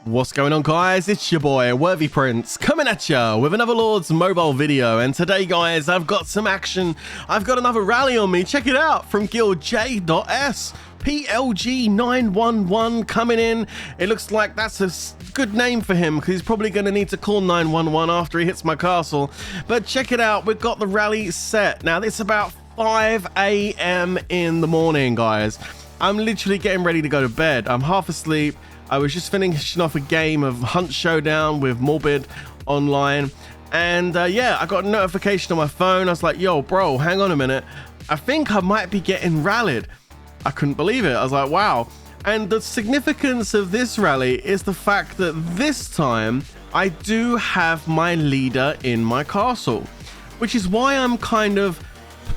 What's going on, guys? It's your boy Worthy Prince coming at ya with another Lords mobile video, and today, guys, I've got some action. I've got another rally on me. Check it out from guild J.S. PLG911 coming in. It looks like that's a good name for him because he's probably going to need to call 911 after he hits my castle. But check it out, we've got the rally set. Now, it's about 5 a.m. in the morning, guys. I'm literally getting ready to go to bed. I'm half asleep. I was just finishing off a game of Hunt Showdown with Morbid online, and yeah, I got a notification on my phone. I was like, yo bro, hang on a minute, I think I might be getting rallied. I couldn't believe it. I was like, wow. And the significance of this rally is the fact that this time I do have my leader in my castle, which is why I'm kind of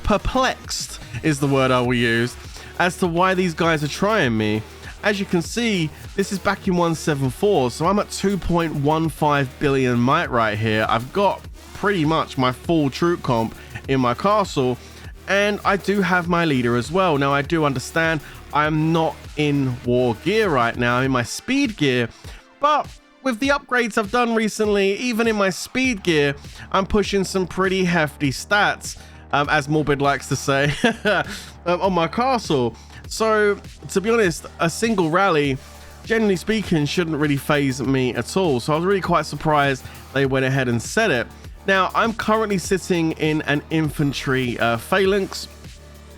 perplexed, is the word I will use, as to why these guys are trying me. As you can see, this is back in 174, so I'm at 2.15 billion might right here. I've got pretty much my full troop comp in my castle, and I do have my leader as well. Now, I do understand I'm not in war gear right now, I'm in my speed gear, but with the upgrades I've done recently, even in my speed gear, I'm pushing some pretty hefty stats, as Morbid likes to say, on my castle. So, to be honest, a single rally, generally speaking, shouldn't really phase me at all. So I was really quite surprised they went ahead and said it. Now, I'm currently sitting in an infantry phalanx,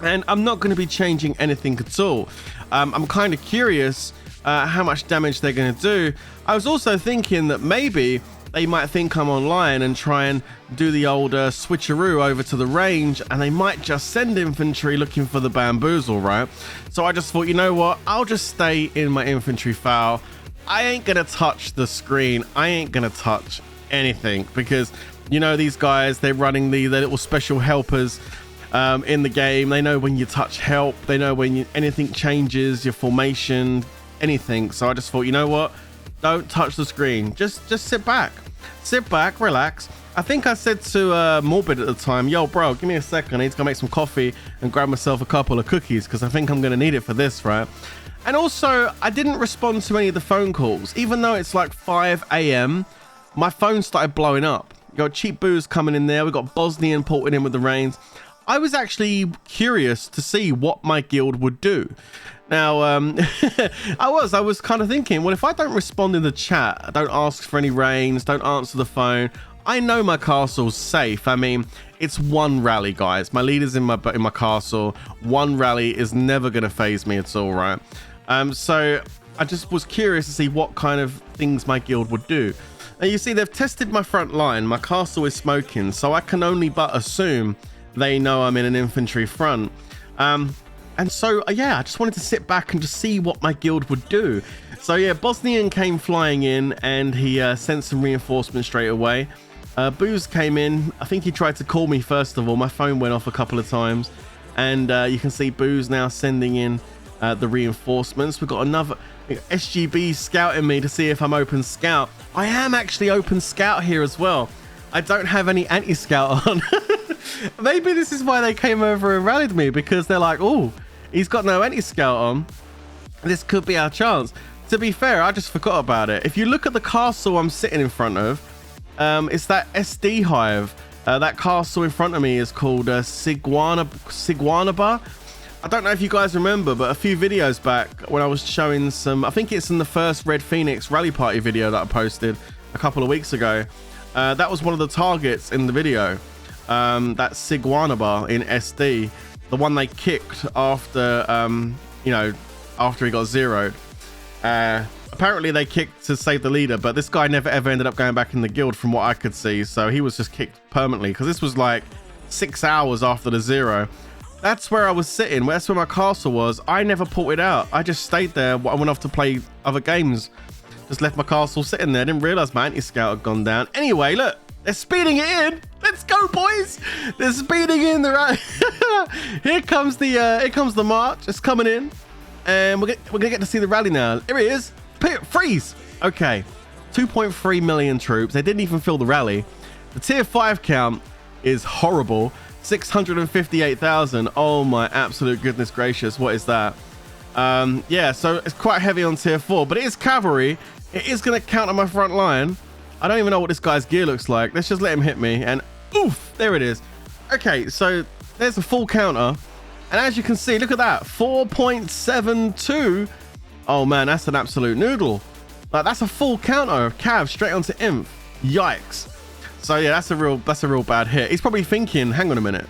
and I'm not going to be changing anything at all. I'm kind of curious how much damage they're going to do. I was also thinking that maybe they might think I'm online and try and do the old switcheroo over to the range, and they might just send infantry looking for the bamboozle, right? So I just thought, you know what, I'll just stay in my infantry foul. I ain't gonna touch the screen. I ain't gonna touch anything, because you know, these guys, they're running their little special helpers in the game. They know when you touch help, they know when anything changes, your formation, anything. So I just thought, you know what, don't touch the screen. Just sit back, relax. I think I said to Morbid at the time, yo bro, give me a second, I need to go make some coffee and grab myself a couple of cookies, because I think I'm gonna need it for this, right? And also, I didn't respond to any of the phone calls. Even though it's like 5 a.m, my phone started blowing up. You got cheap booze coming in there, we got Bosnian ported in with the rains. I was actually curious to see what my guild would do. Now, I was kind of thinking, well, if I don't respond in the chat, I don't ask for any rains, don't answer the phone, I know my castle's safe. I mean, it's one rally, guys. My leader's in my castle. One rally is never going to phase me at all, right? So I just was curious to see what kind of things my guild would do. Now, you see, they've tested my front line. My castle is smoking, so I can only but assume they know I'm in an infantry front. And so, yeah, I just wanted to sit back and just see what my guild would do. So, yeah, Bosnian came flying in, and he sent some reinforcements straight away. Booze came in. I think he tried to call me first of all. My phone went off a couple of times. And you can see Booze now sending in the reinforcements. We've got another SGB scouting me to see if I'm open scout. I am actually open scout here as well. I don't have any anti-scout on. Maybe this is why they came over and rallied me, because they're like, oh, he's got no anti-scout on. This could be our chance. To be fair, I just forgot about it. If you look at the castle I'm sitting in front of, it's that SD hive. That castle in front of me is called Siguanaba. I don't know if you guys remember, but a few videos back when I was showing some, I think it's in the first Red Phoenix rally party video that I posted a couple of weeks ago. That was one of the targets in the video. That Siguanaba in SD, the one they kicked after, you know, after he got zeroed. Apparently they kicked to save the leader, but this guy never ever ended up going back in the guild from what I could see. So he was just kicked permanently, because this was like 6 hours after the zero. That's where I was sitting. That's where my castle was. I never ported out. I just stayed there. I went off to play other games. Just left my castle sitting there. Didn't realize my anti-scout had gone down. Anyway, look, they're speeding it in. Let's go, boys. They're speeding in the right. Here comes the march. It's coming in, and we're gonna get to see the rally now. Here it is. Freeze. Okay, 2.3 million troops. They didn't even fill the rally. The tier 5 count is horrible. 658,000. Oh my absolute goodness gracious. What is that? Yeah, so it's quite heavy on tier 4, but it is cavalry. It is going to counter my front line. I don't even know what this guy's gear looks like. Let's just let him hit me, and oof, there it is. Okay, so there's a full counter, and as you can see, look at that, 4.72. Oh man, that's an absolute noodle. Like, that's a full counter of cav straight onto imp. Yikes. So yeah, that's a real bad hit. He's probably thinking, hang on a minute,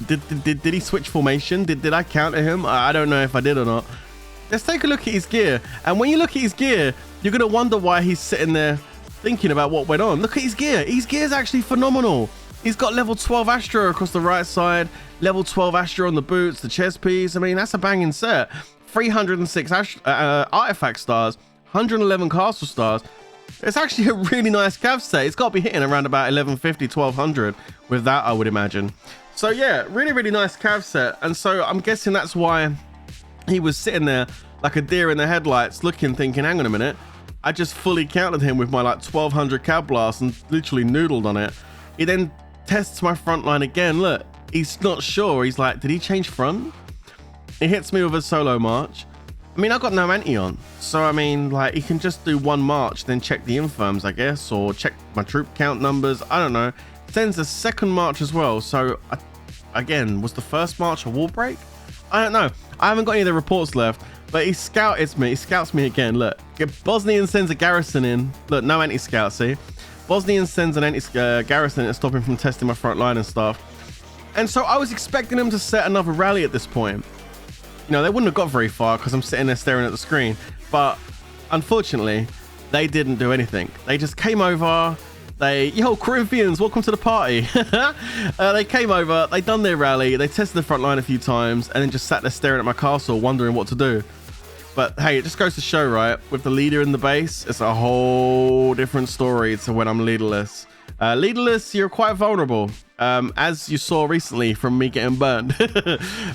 did he switch formation? Did I counter him? I don't know if I did or not. Let's take a look at his gear, and when you look at his gear, you're gonna wonder why he's sitting there thinking about what went on. Look at his gear. His gear is actually phenomenal. He's got level 12 Astra across the right side, level 12 Astra on the boots, the chest piece. I mean, that's a banging set. 306 artifact stars, 111 castle stars. It's actually a really nice cav set. It's got to be hitting around about 1150, 1200 with that, I would imagine. So yeah, really nice cav set. And so I'm guessing that's why he was sitting there like a deer in the headlights, looking, thinking, hang on a minute, I just fully countered him with my like 1200 cav blast and literally noodled on it. He then tests my front line again. Look, he's not sure. He's like, did he change front? He hits me with a solo march. I mean, I've got no anti on, so I mean, like, he can just do one march, then check the infirms, I guess, or check my troop count numbers. I don't know. Sends a second march as well. So again, was the first march a wall break? I don't know. I haven't got any of the reports left, but he scouts me. He scouts me again. Look, Bosnian sends a garrison in. Look, no anti-scout, see? Bosnian sends an anti-garrison to stop him from testing my front line and stuff. And so I was expecting him to set another rally at this point. You know, they wouldn't have got very far because I'm sitting there staring at the screen. But unfortunately, they didn't do anything. They just came over. Yo, Corinthians, welcome to the party. They came over, they done their rally, they tested the front line a few times, and then just sat there staring at my castle, wondering what to do. But hey, it just goes to show, right? With the leader in the base, it's a whole different story to when I'm leaderless. Leaderless, you're quite vulnerable, as you saw recently from me getting burned.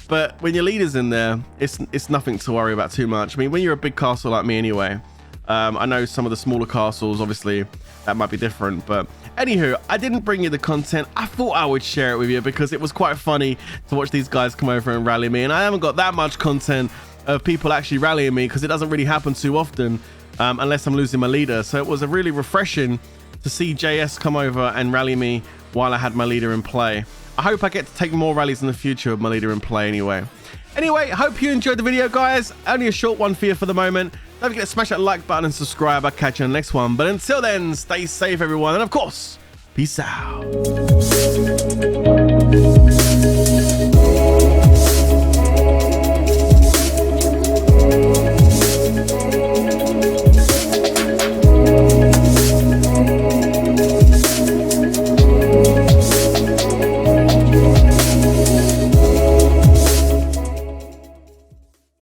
But when your leader's in there, it's nothing to worry about too much. I mean, when you're a big castle like me anyway, I know some of the smaller castles, obviously, that might be different. But anywho, I didn't bring you the content. I thought I would share it with you because it was quite funny to watch these guys come over and rally me. And I haven't got that much content of people actually rallying me because it doesn't really happen too often unless I'm losing my leader. So it was a really refreshing to see JS come over and rally me while I had my leader in play. I hope I get to take more rallies in the future with my leader in play anyway. Anyway, hope you enjoyed the video, guys. Only a short one for you for the moment. Don't forget to smash that like button and subscribe. I'll catch you in the next one. But until then, stay safe, everyone. And of course, peace out.